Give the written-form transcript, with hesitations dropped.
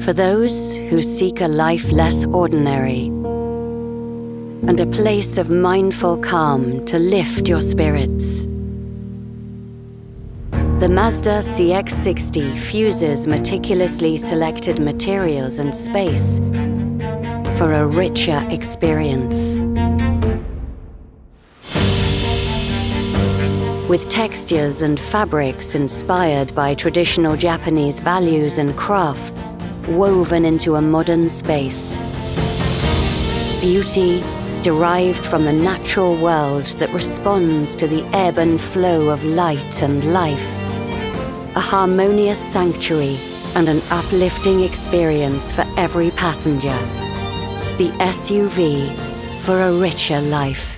For those who seek a life less ordinary and a place of mindful calm to lift your spirits. The Mazda CX-60 fuses meticulously selected materials and space for a richer experience. With textures and fabrics inspired by traditional Japanese values and crafts woven into a modern space. Beauty derived from the natural world that responds to the ebb and flow of light and life. A harmonious sanctuary and an uplifting experience for every passenger. The SUV for a richer life.